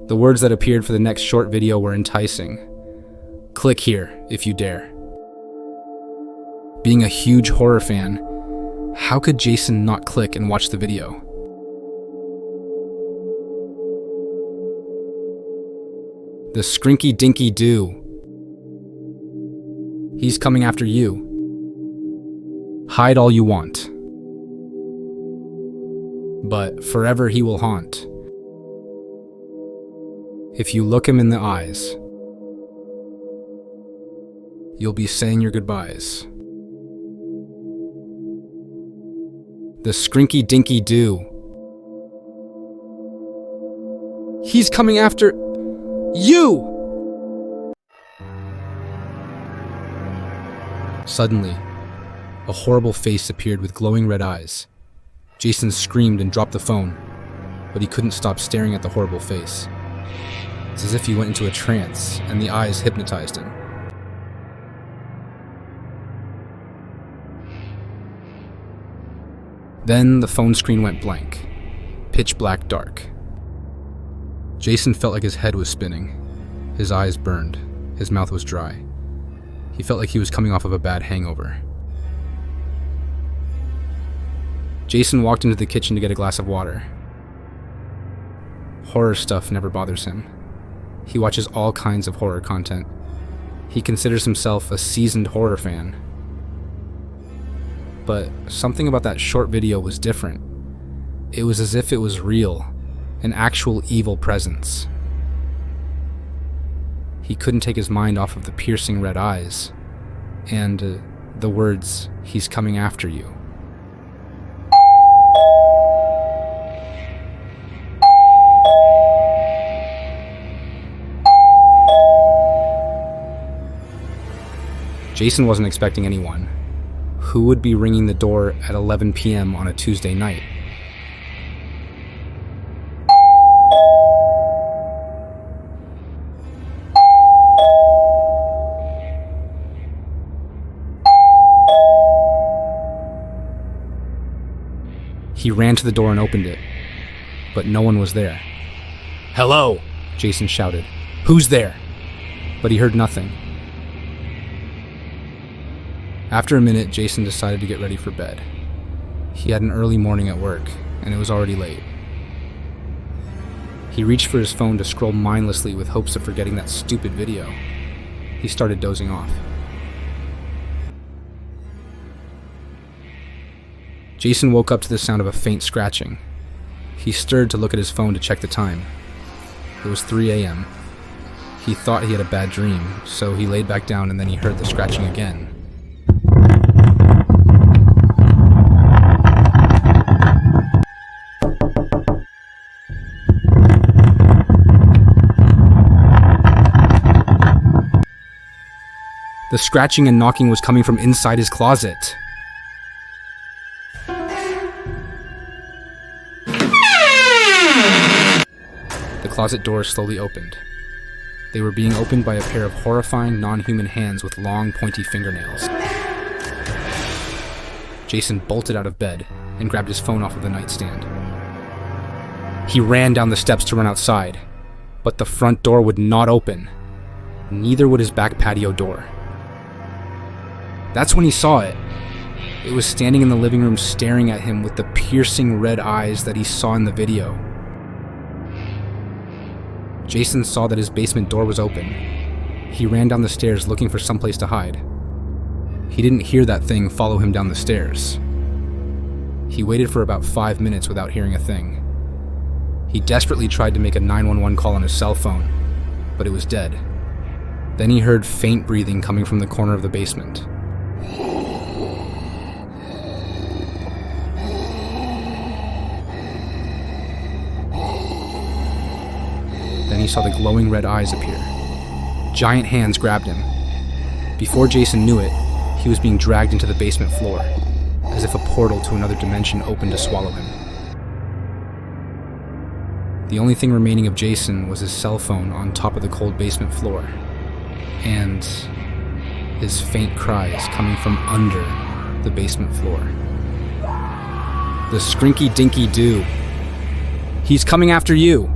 The words that appeared for the next short video were enticing. Click here if you dare. Being a huge horror fan, how could Jason not click and watch the video? The Skrinky Dinky Doo. He's coming after you. Hide all you want, but forever he will haunt. If you look him in the eyes, you'll be saying your goodbyes. The Skrinky Dinky Doo. He's coming after you! Suddenly, a horrible face appeared with glowing red eyes. Jason screamed and dropped the phone, but he couldn't stop staring at the horrible face. It's as if he went into a trance, and the eyes hypnotized him. Then the phone screen went blank, pitch black dark. Jason felt like his head was spinning. His eyes burned. His mouth was dry. He felt like he was coming off of a bad hangover. Jason walked into the kitchen to get a glass of water. Horror stuff never bothers him. He watches all kinds of horror content. He considers himself a seasoned horror fan. But something about that short video was different. It was as if it was real, an actual evil presence. He couldn't take his mind off of the piercing red eyes and the words, "He's coming after you." Jason wasn't expecting anyone. Who would be ringing the door at 11 p.m. on a Tuesday night? He ran to the door and opened it, but no one was there. "Hello," Jason shouted. "Who's there?" But he heard nothing. After a minute, Jason decided to get ready for bed. He had an early morning at work, and it was already late. He reached for his phone to scroll mindlessly with hopes of forgetting that stupid video. He started dozing off. Jason woke up to the sound of a faint scratching. He stirred to look at his phone to check the time. It was 3 a.m. He thought he had a bad dream, so he laid back down and then he heard the scratching again. The scratching and knocking was coming from inside his closet. The closet doors slowly opened. They were being opened by a pair of horrifying, non-human hands with long, pointy fingernails. Jason bolted out of bed and grabbed his phone off of the nightstand. He ran down the steps to run outside, but the front door would not open. Neither would his back patio door. That's when he saw it. It was standing in the living room staring at him with the piercing red eyes that he saw in the video. Jason saw that his basement door was open. He ran down the stairs looking for someplace to hide. He didn't hear that thing follow him down the stairs. He waited for about 5 minutes without hearing a thing. He desperately tried to make a 911 call on his cell phone, but it was dead. Then he heard faint breathing coming from the corner of the basement. Then he saw the glowing red eyes appear. Giant hands grabbed him. Before Jason knew it, he was being dragged into the basement floor, as if a portal to another dimension opened to swallow him. The only thing remaining of Jason was his cell phone on top of the cold basement floor, and his faint cries coming from under the basement floor. The Skrinky Dinky Doo. He's coming after you.